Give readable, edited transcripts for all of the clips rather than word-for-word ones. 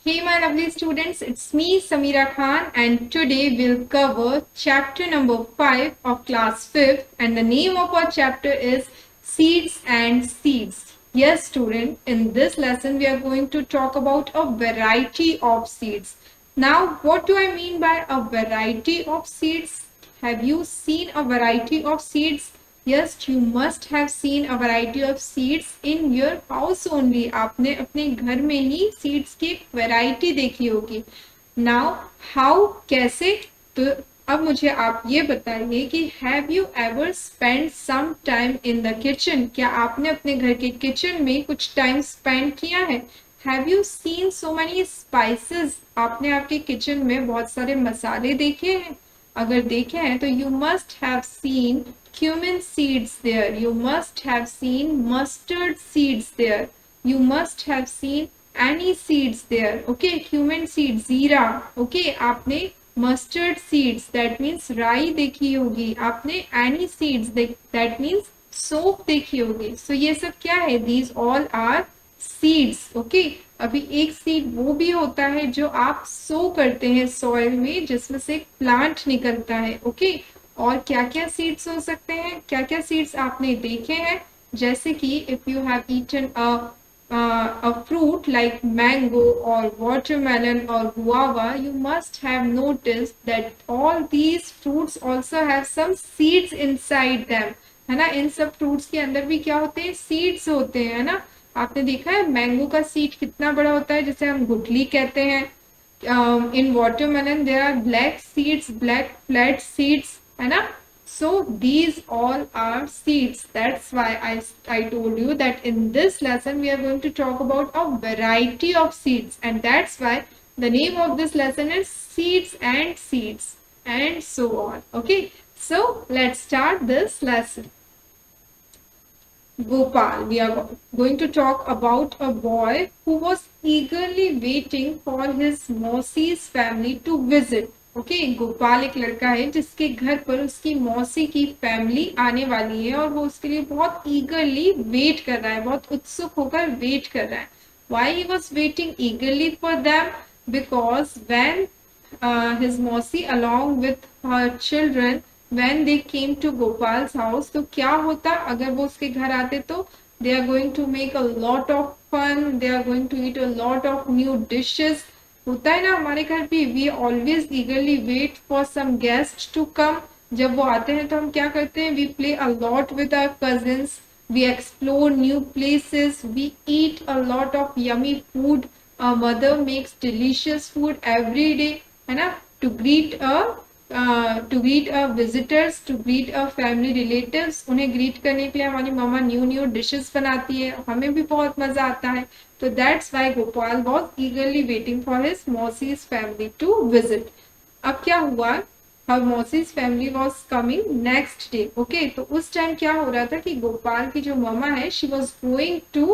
Hey my lovely students, it's me Samira Khan and today we'll cover chapter number 5 of class 5th and the name of our chapter is Seeds and Seeds. Yes student, in this lesson we are going to talk about a variety of seeds. Now what do I mean by a variety of seeds? Have you seen a variety of seeds? Yes, you must have seen a variety of seeds in your house only. आपने अपने घर में ही seeds की एक variety देखी होगी. Now, how कैसे? तो अब मुझे आप ये बताइए कि have you ever spent some time in the kitchen? क्या आपने अपने घर के kitchen में कुछ time spend किया है? Have you seen so many spices? आपने आपके kitchen में बहुत सारे मसाले देखे हैं? अगर देखे हैं तो you must have seen cumin seeds there. You must have seen mustard seeds there. You must have seen anise seeds there. Okay, cumin seeds, जीरा. Okay, आपने mustard seeds, that means राई देखी होगी. आपने anise seeds, that means soap देखी होगी. So ये सब क्या है? These all are seeds. Okay, अभी एक सीड वो भी होता है जो आप सो करते हैं सॉइल में, जिसमें से एक प्लांट निकलता है. ओके, और क्या क्या सीड्स हो सकते हैं, क्या क्या सीड्स आपने देखे हैं, जैसे कि if you have eaten a fruit like mango or watermelon or guava, you must have noticed that all these fruits also have some seeds inside them. है ना, इन सब फ्रूट्स के अंदर भी क्या होते हैं? सीड्स होते हैं. है ना, आपने देखा है मैंगो का सीड कितना बड़ा होता है, जिसे हम गुठली कहते हैं. In watermelon there are black seeds, black flat seeds. है ना, so these all are seeds. That's why I told you that in this lesson we are going to talk about a variety of seeds, and that's why the name of this lesson is seeds and seeds and so on. Okay, so let's start this lesson. Gopal. We are going to talk about a boy who was eagerly waiting for his मौसी's family to visit. Okay, Gopal एक लड़का है जिसके घर पर उसकी मौसी की family आने वाली है और वो उसके लिए बहुत ईगरली वेट कर रहा है, बहुत उत्सुक होकर वेट कर रहा है. Why he was waiting eagerly for them? Because when his मौसी along with her children when they came to Gopal's house, तो क्या होता अगर वो उसके घर आते? तो they are going to make a lot of fun, they are going to eat a lot of new dishes. होता है ना हमारे घर भी, we always eagerly wait for some guests to come. जब वो आते हैं तो हम क्या करते हैं? We play a lot with our cousins, we explore new places, we eat a lot of yummy food. Our mother makes delicious food every day, है ना, to greet our visitors, to greet our family relatives. उन्हें greet करने के लिए हमारी मम्मा new dishes बनाती है, हमें भी बहुत मजा आता है. तो that's why Gopal was eagerly waiting for his मौसी's family to visit. अब क्या हुआ? Her मौसी's family was coming next day. Okay, तो उस टाइम क्या हो रहा था कि गोपाल की जो मम्मा है, she was going to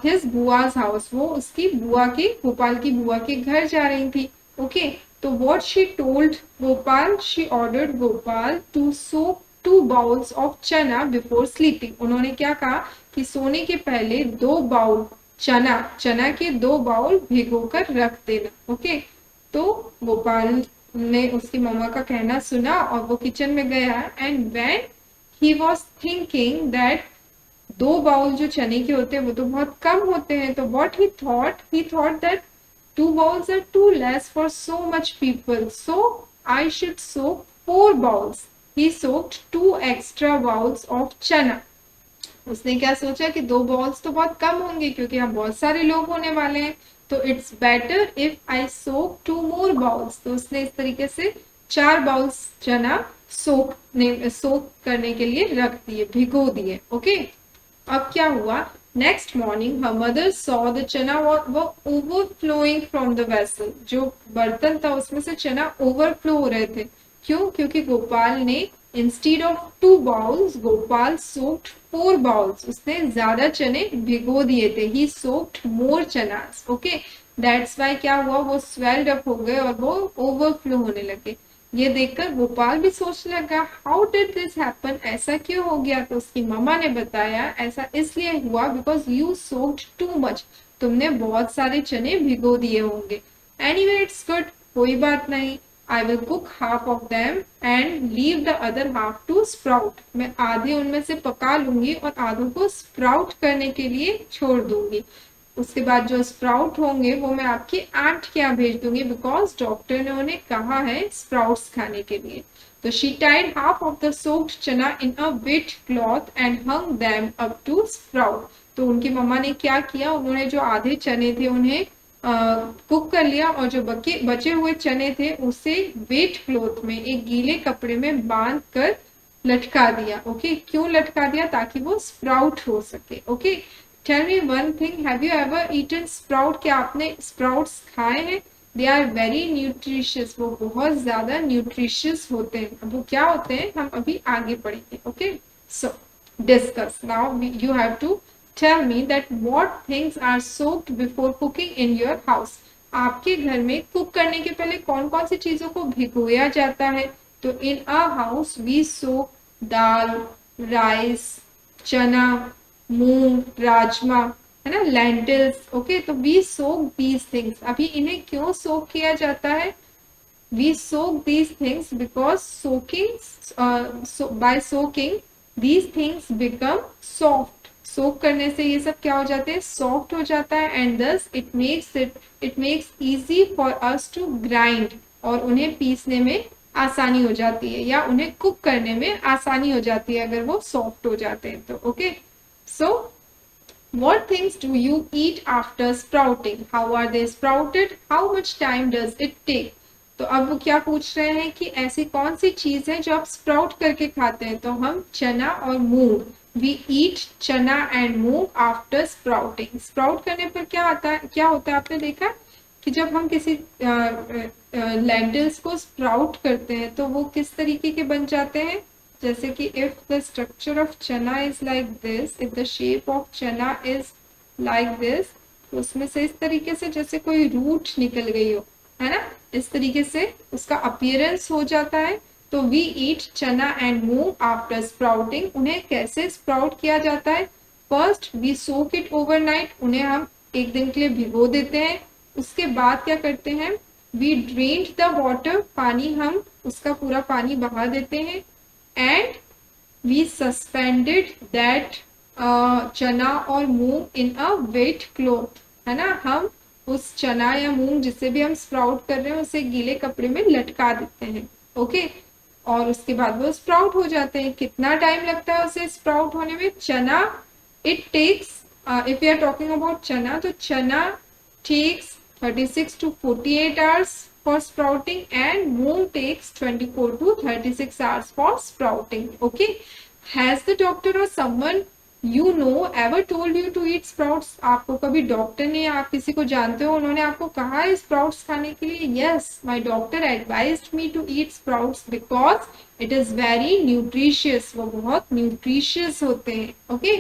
his बुआ's house. वो उसकी बुआ के, गोपाल की बुआ के घर जा रही थी. Okay, तो what she told Gopal, she ordered Gopal to soak 2 bowls of chana before sleeping. उन्होंने क्या कहा कि सोने के पहले 2 बाउल चना के 2 बाउल भिगोकर रख देना. ओके, तो गोपाल ने उसकी मम्मा का कहना सुना और वो किचन में गया. And when he was thinking that 2 bowl जो चने के होते हैं वो तो बहुत कम होते हैं, तो what he thought that 2 bowls are too less for so much people, so I should soak 4 bowls. He soaked 2 extra bowls of chana. उसने क्या सोचा कि 2 bowls तो बहुत कम होंगे क्योंकि हम बहुत सारे लोग होने वाले हैं, तो it's better if I soak 2 more bowls. तो उसने इस तरीके से 4 bowls चना सोक करने के लिए रख दिए, भिगो दिए. ओके, अब क्या हुआ? Next morning, her mother saw the chana were overflowing from the vessel. जो बर्तन था उसमें से चना overflow हो रहे थे. क्यों? क्योंकि गोपाल ने instead of 2 bowls, Gopal soaked 4 bowls. उसने ज्यादा चने भिगो दिए थे. He soaked more chanas. Okay, that's why क्या हुआ? वो swelled up हो गए और वो overflow होने लगे. ये देखकर गोपाल भी सोचने लगा हाउ डिड दिस हैपन, ऐसा क्यों हो गया। तो उसकी मम्मा ने बताया ऐसा इसलिए हुआ because you soaked too much, तुमने बहुत सारे चने भिगो दिए होंगे। एनीवे इट्स गुड, कोई बात नहीं, I will cook half of them and leave the other half to sprout, मैं आधे उनमें से पका लूंगी और आधों को स्प्राउट करने के लिए छोड़ दूंगी। उसके बाद जो स्प्राउट होंगे वो मैं आपकी आंट के यहाँ भेज दूंगी बिकॉज डॉक्टर ने उन्हें कहा है स्प्राउट्स खाने के लिए। तो she tied half of the soaked chana in a wet cloth and hung them up to sprout. तो उनकी मम्मा ने क्या किया, उन्होंने जो आधे चने थे उन्हें कुक कर लिया और जो बचे हुए चने थे उसे वेट क्लॉथ में एक गीले कपड़े में बांध कर लटका दिया। ओके, क्यों लटका दिया, ताकि वो स्प्राउट हो सके। Okay, tell me one thing, have you ever eaten sprout, क्या आपने स्प्राउट्स खाए हैं। दे आर वेरी न्यूट्रिशियस, वो बहुत ज्यादा न्यूट्रिशियस होते हैं। अब वो क्या होते हैं हम अभी आगे पढ़ेंगे। Okay, so discuss now, you have to tell me that what things are soaked before cooking in your house. आपके घर में कुक करने के पहले कौन कौन सी चीजों को भिगोया जाता है। तो in a house we soak dal, rice, chana, moong, rajma, है ना, लेंटिल्स। ओके, तो वी सोक दीज थिंग्स, अभी इन्हें क्यों सोक किया जाता है। we soak these things because by soaking these things become soft। सोक करने से ये सब क्या हो जाते हैं, सॉफ्ट हो जाता है and thus it makes easy for us to grind, और उन्हें पीसने में आसानी हो जाती है या उन्हें कुक करने में आसानी हो जाती है अगर वो सॉफ्ट हो जाते हैं तो। Okay, so what things do you eat after sprouting, how are they sprouted, how much time does it take। तो अब वो क्या पूछ रहे हैं कि ऐसी कौन सी चीज है जो आप स्प्राउट करके खाते हैं। तो हम चना और मूंग, वी ईट चना and moong after sprouting. Sprout करने पर क्या आता है, क्या होता है, आपने देखा कि जब हम किसी लेंटिल्स को स्प्राउट करते हैं तो वो किस तरीके के बन जाते हैं। जैसे कि इफ द स्ट्रक्चर ऑफ चना is like this, if the shape of चना इज लाइक दिस, तो उसमें से इस तरीके से जैसे कोई रूट निकल गई हो, है ना, इस तरीके से उसका अपीयरेंस हो जाता है। तो वी ईट चना एंड मूंग आफ्टर स्प्राउटिंग, उन्हें कैसे स्प्राउट किया जाता है। First we soak it overnight, उन्हें हम एक दिन के लिए भिगो देते हैं। उसके बाद क्या करते हैं, वी ड्रेन्ड द वाटर, पानी हम उसका पूरा पानी बहा देते हैं एंड वी सस्पेंडेड दैट चना और मूंग इन अ वेट क्लॉथ, है ना, हम उस चना या मूंग जिसे भी हम स्प्राउट कर रहे हैं उसे गीले कपड़े में लटका देते हैं। ओके, और उसके बाद वो स्प्राउट हो जाते हैं। कितना टाइम लगता है उसे स्प्राउट होने में। Chana it takes, if you are talking about chana, तो chana takes 36 to 48 hours for sprouting and moong takes 24 to 36 hours for sprouting। Okay, has the doctor or someone you know ever told you to eat sprouts, आपको कभी doctor ने, आप किसी को जानते हो उन्होंने आपको कहा है स्प्राउट्स खाने के लिए। yes, my doctor advised me to eat sprouts because it is very nutritious, वो बहुत nutritious होते हैं। okay,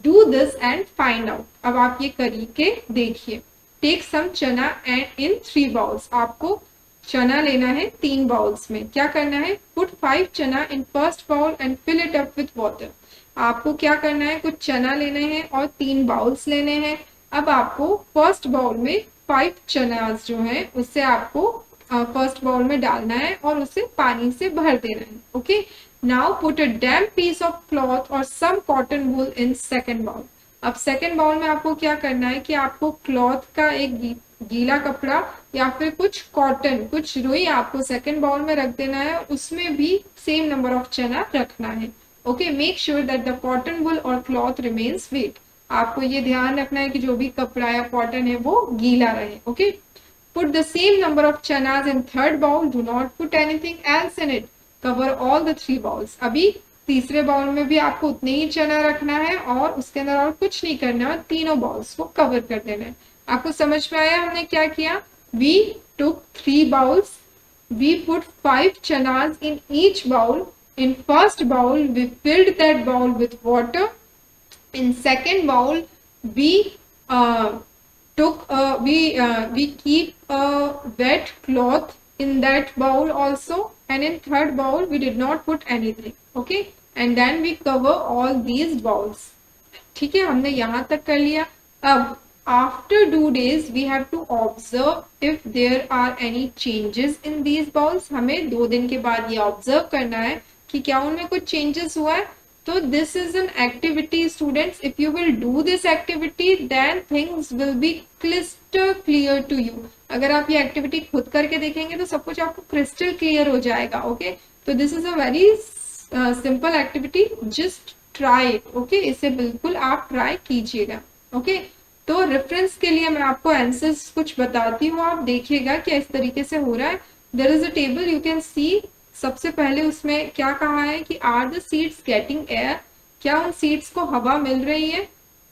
do this and find out, अब आप ये करके देखिए। टेक सम चना एंड इन 3 बाउल्स, आपको चना लेना है 3 बाउल्स में। क्या करना है, put 5 chana in first bowl and fill it up with water. आपको क्या करना है, कुछ चना लेने हैं और 3 बाउल्स लेने हैं। अब आपको फर्स्ट बाउल में 5 चना जो है उससे आपको फर्स्ट बाउल में डालना है और उसे पानी से भर देना है। Okay, now put a damp piece of cloth और some cotton wool in second bowl. अब सेकेंड बाउल में आपको क्या करना है कि आपको क्लॉथ का एक गीला कपड़ा या फिर कुछ कॉटन, कुछ रुई आपको सेकेंड बाउल में रख देना है, उसमें भी सेम नंबर ऑफ चना रखना है। Okay, make sure that the cotton wool और क्लॉथ रिमेन्स वेट, आपको ये ध्यान रखना है कि जो भी कपड़ा या कॉटन है वो गीला रहे। Okay, put the same number of chanas in third bowl, do not put anything else in it, cover all the 3 bowls. अभी तीसरे बाउल में भी आपको उतने ही चना रखना है और उसके अंदर और कुछ नहीं करना है, तीनों बाउल्स को कवर कर देना है। आपको समझ में आया हमने क्या किया। We took 3 bowls, we put 5 chanas in each bowl. In first bowl we filled that bowl with water. In second bowl we we keep a wet cloth in that bowl also, and in third bowl we did not put anything. Okay, and then we cover all these bowls. ठीक है, हमने यहाँ तक कर लिया. अब after 2 days we have to observe if there are any changes in these bowls. हमें 2 दिन के बाद ये observe करना है कि क्या उनमें कुछ changes हुआ है. तो this is an activity students. If you will do this activity then things will be crystal clear to you. अगर आप ये activity खुद करके देखेंगे तो सब कुछ आपको crystal clear हो जाएगा. Okay, तो this is a very simple activity. Just try it. Okay, इसे बिल्कुल आप try कीजिएगा. Okay, तो रेफरेंस के लिए मैं आपको आंसर्स कुछ बताती हूँ, आप देखिएगा कि इस तरीके से हो रहा है. There is a table you can see. सबसे पहले उसमें क्या कहा है कि are the seeds getting air, क्या उन सीड्स को हवा मिल रही है.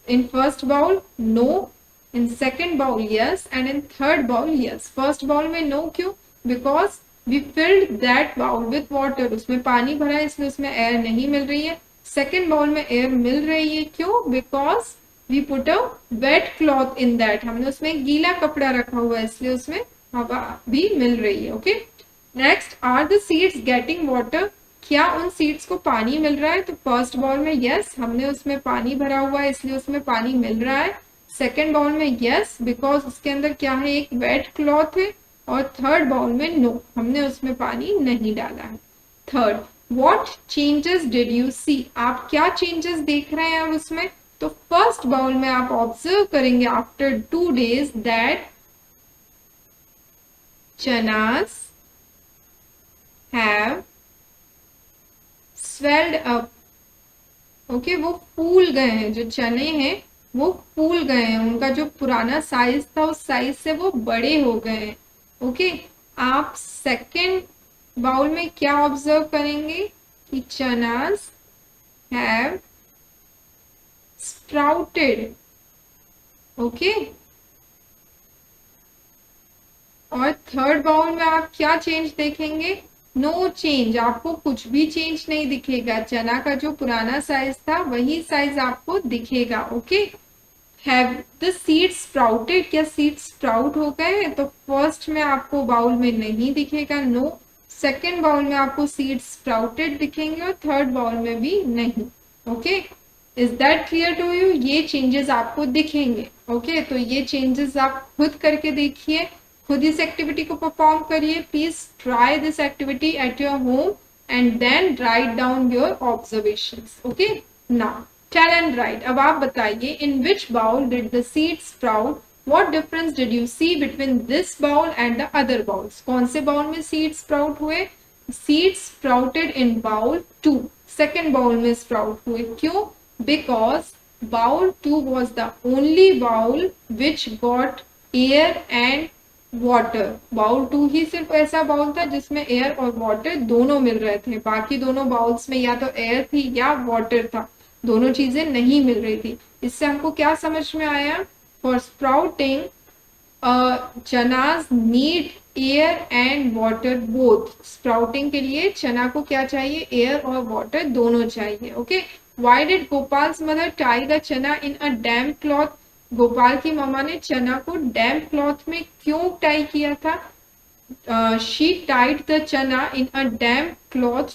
In first bowl no, in second bowl yes, and in third bowl yes. First bowl में नो क्यों? Because we filled that bowl with water, उसमें पानी भरा है इसलिए उसमें एयर नहीं मिल रही है. सेकेंड बाउल में एयर मिल रही है, क्यों? Because we put a wet cloth in that, हमने उसमें गीला कपड़ा रखा हुआ है इसलिए उसमें हवा भी मिल रही है. Okay, next are the seeds getting water, क्या उन सीड्स को पानी मिल रहा है? तो फर्स्ट बाउल में यस, हमने उसमें पानी भरा हुआ है इसलिए उसमें पानी मिल रहा है. सेकेंड बाउल में यस बिकॉज उसके अंदर क्या है, एक वेट क्लॉथ है. और थर्ड बाउल में नो, हमने उसमें पानी नहीं डाला है. Third, what changes did you see, आप क्या चेंजेस देख रहे हैं अब उसमें? तो फर्स्ट बाउल में आप ऑब्जर्व करेंगे after 2 days that chanas have swelled up. Okay, वो फूल गए हैं, जो चने हैं वो फूल गए हैं, उनका जो पुराना साइज था उस साइज से वो बड़े हो गए हैं. ओके, आप सेकेंड बाउल में क्या ऑब्जर्व करेंगे कि चनास हैव स्प्राउटेड. ओके, और थर्ड बाउल में आप क्या चेंज देखेंगे? नो चेंज, आपको कुछ भी चेंज नहीं दिखेगा. चना का जो पुराना साइज था वही साइज आपको दिखेगा. Okay, have the seeds sprouted, क्या सीड्स स्प्राउट हो गए? तो फर्स्ट में आपको बाउल में नहीं दिखेगा, नो. सेकेंड बाउल में आपको सीड्स स्प्राउटेड दिखेंगे और थर्ड बाउल में भी नहीं. Okay, is that clear to you? ये चेंजेस आपको दिखेंगे. ओके, तो ये चेंजेस आप खुद करके देखिए, खुद इस एक्टिविटी को परफॉर्म करिए. Please try this activity at your home and then write down your observations. Okay, now tell and write. अब आप बताइए, in which bowl did the seeds sprout, what difference did you see between this bowl and the other bowls. कौन से bowl में seeds sprout हुए? Seeds sprouted in bowl 2, second bowl में sprout हुए. क्यों? Because bowl 2 was the only bowl which got air and water. bowl 2 ही सिर्फ ऐसा bowl था जिसमें एयर और वाटर दोनों मिल रहे थे. बाकी दोनों बाउल्स में या तो एयर थी या वाटर था, दोनों चीजें नहीं मिल रही थी. इससे हमको क्या समझ में आया? For sprouting chanas need air and water both. Sprouting के लिए चना को क्या चाहिए? एयर और वाटर दोनों चाहिए. Okay, Why did Gopal's mother tie the chana in a damp cloth? Gopal की मम्मा ने चना को डैम्प क्लॉथ में क्यों टाई किया था? She tied the chana in a damp cloth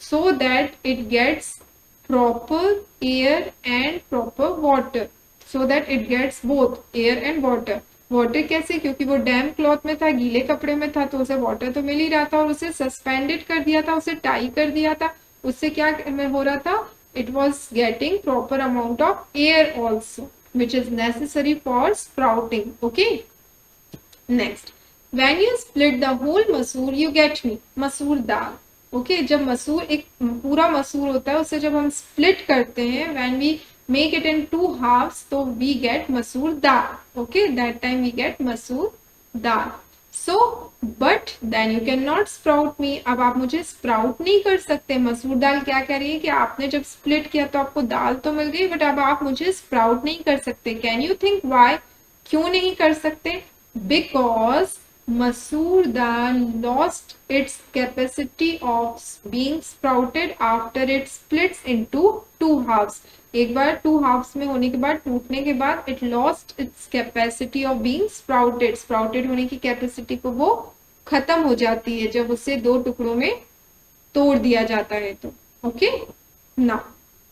so that it gets proper air and proper water. So that it gets both air and water. Water कैसे? क्योंकि वो डैम्प क्लॉथ में था, गीले कपड़े में था, तो उसे वाटर तो मिल ही रहा था और उसे सस्पेंडेड कर दिया था, उसे टाई कर दिया था. उससे क्या हो रहा था? It was getting proper amount of air also, which is necessary for sprouting. Okay, next, when you split the whole masoor you get me masoor dal. Okay, जब मसूर, एक पूरा मसूर होता है, उसे जब हम स्प्लिट करते हैं, when we make it in 2 halves, तो we get masoor dal. Okay, that time we get masoor dal. So but then you cannot sprout me. अब आप मुझे स्प्राउट नहीं कर सकते. मसूर दाल क्या कह रही है कि आपने जब स्प्लिट किया तो आपको दाल तो मिल गई, बट अब आप मुझे स्प्राउट नहीं कर सकते. Can you think why? क्यों नहीं कर सकते? Because masoor dal lost its capacity of being sprouted after it splits into 2 halves. एक बार 2 halves में होने के बाद, टूटने के बाद, it lost its capacity of being sprouted. Sprouted होने की कैपेसिटी को वो खत्म हो जाती है जब उसे दो टुकड़ों में तोड़ दिया जाता है तो। Okay, now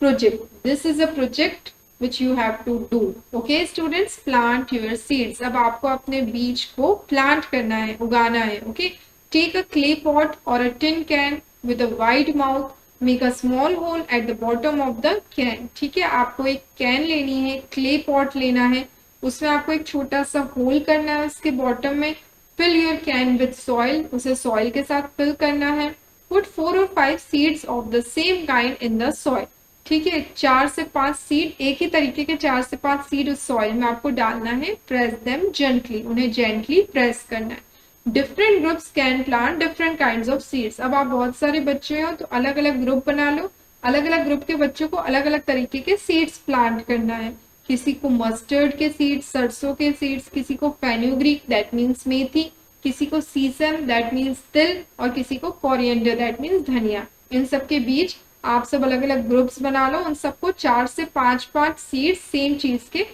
project, this is a project which you have to do. Okay students, plant your seeds. अब आपको अपने बीज को प्लांट करना है, उगाना है। Okay, take a clay pot और a tin can with a wide mouth, make a small hole at the bottom of the can. ठीक है, आपको एक कैन लेनी है, क्ले पॉट लेना है, उसमें आपको एक छोटा सा होल करना है उसके बॉटम में। Fill your can with soil, उसे सॉइल के साथ फिल करना है। Put 4 or 5 seeds of the same kind in the soil. ठीक है, 4 से 5 सीड, एक ही तरीके के 4 से 5 सीड उस सॉइल में आपको डालना है। प्रेस देम जेंटली, उन्हें जेंटली प्रेस करना है। Different groups can plant different kinds of seeds. अब आप बहुत सारे बच्चे हो तो अलग अलग ग्रुप बना लो, अलग अलग ग्रुप के बच्चों को अलग अलग तरीके के सीड्स प्लांट करना है। किसी को मस्टर्ड के सीड्स, सरसों के सीड्स, किसी को फेन्यूग्रीक दैट मीन्स मेथी, किसी को सीसम दैट मीन्स तिल, और किसी को कोरिएंडर दैट मीन्स धनिया। इन सब के बीच आप सब अलग अलग ग्रुप्स बना लो, उन सबको 4 से 5 सीड्स सेम चीज के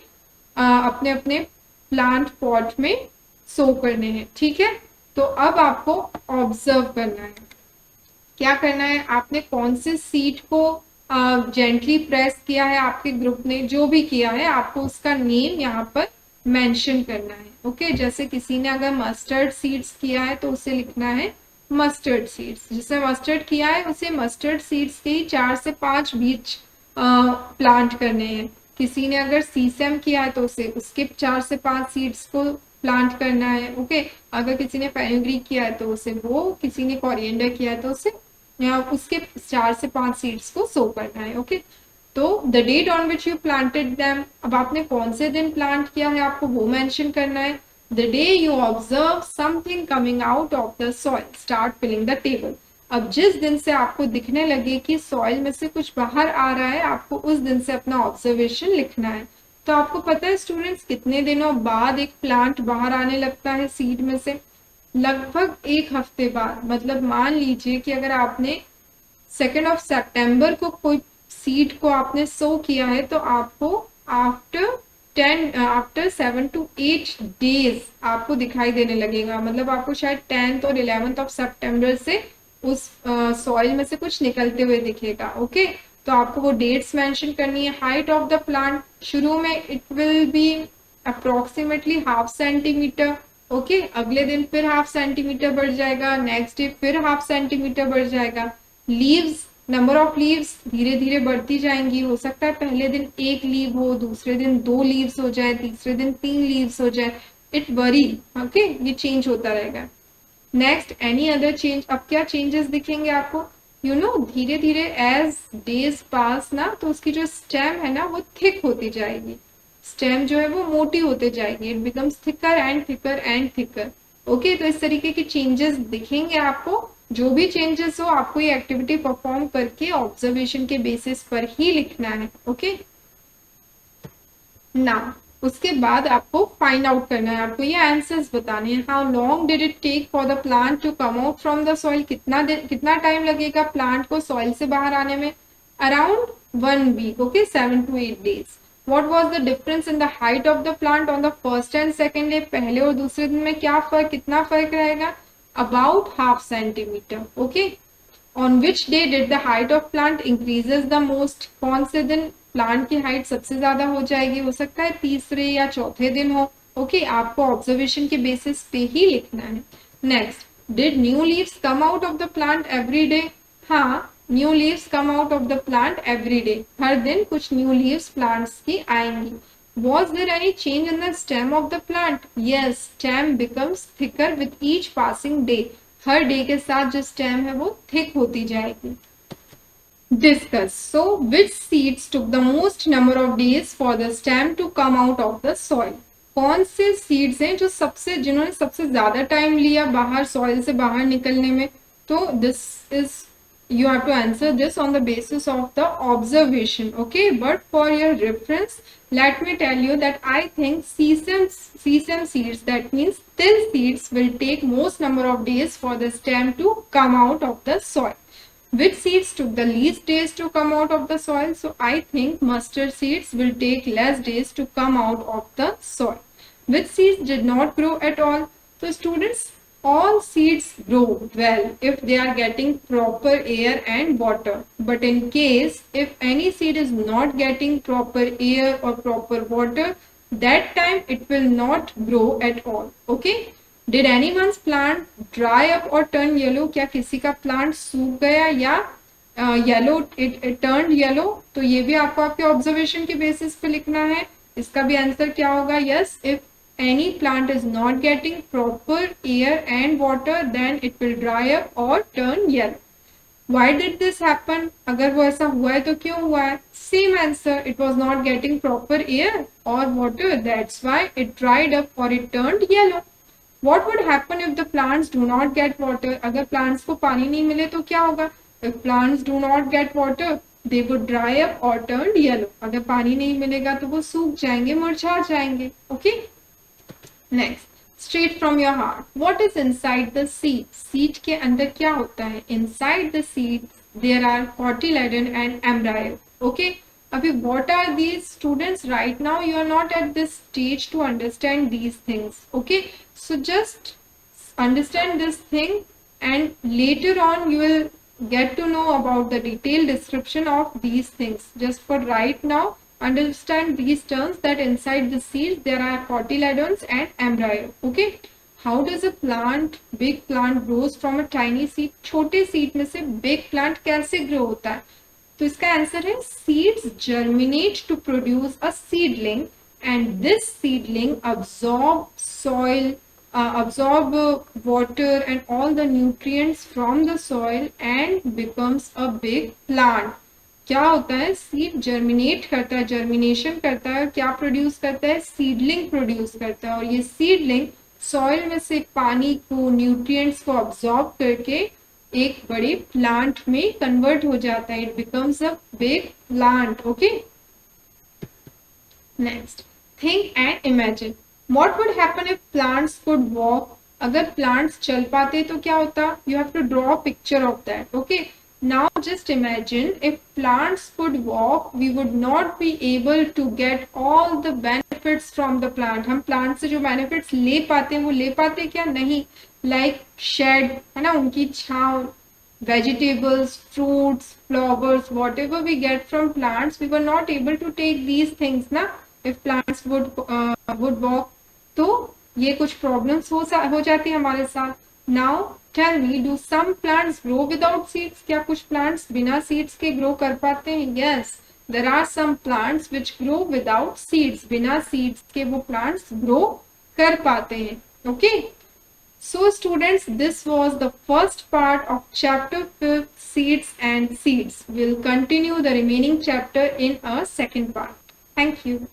अपने अपने प्लांट पॉट में सो करने हैं। ठीक है, तो अब आपको ऑब्जर्व करना है, क्या करना है, आपने कौन से सीड को जेंटली प्रेस किया है, आपके ग्रुप ने जो भी किया है आपको उसका नेम यहाँ पर मेंशन करना है। ओके, जैसे किसी ने अगर मस्टर्ड सीड्स किया है तो उसे लिखना है मस्टर्ड सीड्स, जिसने मस्टर्ड किया है उसे मस्टर्ड सीड्स के ही 4 से 5 बीज प्लांट करने हैं। किसी ने अगर सीसम किया है तो उसे उसके 4 से 5 सीड्स को प्लांट करना है। ओके, अगर किसी ने फेनुग्रीक किया है तो उसे वो, किसी ने कोरिएंडर किया है तो उसे उसके 4 से 5 सीड्स को सो करना है। ओके, तो the date on which you planted them, अब आपने कौन से दिन प्लांट किया है आपको वो मेंशन करना है। The day you observe something coming out of the soil, start filling the table. अब जिस दिन से आपको दिखने लगे कि सॉइल में से कुछ बाहर आ रहा है, आपको उस दिन से अपना ऑब्जर्वेशन लिखना है। तो आपको पता है स्टूडेंट्स, कितने दिनों बाद एक प्लांट बाहर आने लगता है सीड में से? लगभग 1 हफ्ते बाद। मतलब मान लीजिए कि अगर आपने 2 सितंबर को कोई सीड को आपने सो किया है तो आपको आफ्टर 7 to 8 डेज आपको दिखाई देने लगेगा। मतलब आपको शायद 10th और 11th ऑफ सितंबर से उस सॉइल में से कुछ निकलते हुए दिखेगा। ओके, तो आपको वो डेट्स मेंशन करनी है। हाइट ऑफ द प्लांट, शुरू में it will be approximately ½ centimetre. Okay, अगले दिन फिर ½ सेंटीमीटर बढ़ जाएगा, नेक्स्ट डे फिर ½ सेंटीमीटर बढ़ जाएगा। लीव्स, नंबर ऑफ लीव्स धीरे धीरे बढ़ती जाएंगी। हो सकता है पहले दिन 1 लीव हो, दूसरे दिन 2 लीव्स हो जाए, तीसरे दिन 3 लीव्स हो जाए, इट वरी। ओके, ये चेंज होता रहेगा। नेक्स्ट, एनी अदर चेंज, अब क्या चेंजेस दिखेंगे आपको? धीरे धीरे एज डेज पास ना, तो उसकी जो स्टेम है ना वो थिक होती जाएगी। स्टेम जो है वो मोटी होते जाएगी, it becomes thicker and thicker and thicker. Okay, तो इस तरीके के चेंजेस दिखेंगे आपको। जो भी चेंजेस हो आपको ये एक्टिविटी परफॉर्म करके ऑब्जर्वेशन के बेसिस पर ही लिखना है। ओके, नाउ उसके बाद आपको फाइंड आउट करना है, आपको ये आंसर्स बताने हैं। How long did it take for the plant to come out from the soil, कितना टाइम लगेगा प्लांट को सॉइल से बाहर आने में? Around 1 week. Okay, 7 to 8 days। What was the difference in the height of the plant on the first and second day? पहले और दूसरे दिन में कितना फर्क रहेगा? About ½ centimeter। Okay, on which day did the height of plant increases the most? कौन से दिन प्लांट की हाइट सबसे ज्यादा हो जाएगी? हो सकता है तीसरे या चौथे दिन हो। ओके, आपको ऑब्जर्वेशन के बेसिस पे ही लिखना है। Next, did new leaves come out of the plant every day? हाँ, new leaves come out of the plant every day, हर दिन कुछ न्यू लीव्स प्लांट्स की आएंगी। Was there any change in the stem of the plant? Yes, stem becomes thicker with each passing day। Her day के साथ जो stem है वो थिक होती जाएगी। Discuss. So, which seeds took the most number of days for the stem to come out of the soil? कौन से seeds हैं जिन्होंने सबसे ज्यादा टाइम लिया बाहर सॉइल से बाहर निकलने में? तो this is, you have to answer this on the basis of the observation. Okay, but for your reference let me tell you that I think sesame seeds, that means till seeds, will take most number of days for the stem to come out of the soil. Which seeds took the least days to come out of the soil? So I think mustard seeds will take less days to come out of the soil. Which seeds did not grow at all? So students, all seeds grow well if they are getting proper air and water. But in case if any seed is not getting proper air or proper water, that time it will not grow at all. Okay. Did anyone's plant dry up or turn yellow? क्या किसी का plant सूख गया या yellow it turn yellow? तो ये भी आपको आपके ऑब्जर्वेशन के बेसिस पे लिखना है. इसका भी आंसर क्या होगा? Yes, if any plant is not getting proper air and water, then it will dry up or turn yellow. Why did this happen? अगर वो ऐसा हुआ है तो क्यों हुआ है? Same answer. It was not getting proper air or water. That's why it dried up or it turned yellow. What would happen if the plants do not get water? अगर plants को पानी नहीं मिले तो क्या होगा? If plants do not get water, they would dry up or turn yellow. अगर पानी नहीं मिलेगा तो वो सूख जाएंगे, मुरझा जाएंगे. Okay? Next, straight from your heart. What is inside the seed? Seed के अंदर क्या होता है? Inside the seed there are cotyledon and embryo. Okay. अभी what are these, students? Right now you are not at this stage to understand these things. Okay. So just understand this thing and later on you will get to know about the detailed description of these things. Just for right now, understand these terms that inside the seeds there are cotyledons and embryo. Okay. How does a plant, big plant grows from a tiny seed? छोटे seed में से big plant कैसे grow होता है? तो इसका answer है seeds germinate to produce a seedling and this seedling absorb soil, absorb water and all the nutrients from the soil and becomes a big plant. क्या होता है? सीड जर्मिनेट करता है, जर्मिनेशन करता है, क्या प्रोड्यूस करता है? सीडलिंग प्रोड्यूस करता है और ये सीडलिंग सॉइल में से पानी को, न्यूट्रिएंट्स को अब्सॉर्ब करके एक बड़े प्लांट में कन्वर्ट हो जाता है. It becomes a big plant. Okay. Next, think and imagine. What would happen if plants could walk? अगर प्लांट्स चल पाते तो क्या होता? You have to draw a picture of that. Okay. Now just imagine if plants could walk, we would not be able to get all the benefits from the plant. हम plant से जो benefits ले पाते हैं वो ले पाते क्या? नहीं. Like shed, है ना, उनकी छांव, vegetables, fruits, flowers, whatever we get from plants, we were not able to take these things ना. If plants would walk, तो ये कुछ problems हो जाती है हमारे साथ. Now tell me, do some plants grow without seeds? क्या कुछ plants बिना seeds के grow कर पाते हैं? Yes, there are some plants which grow without seeds. बिना seeds के वो plants grow कर पाते हैं. Okay. So students, this was the first part of chapter 5, seeds and seeds. We'll continue the remaining chapter in a second part. Thank you.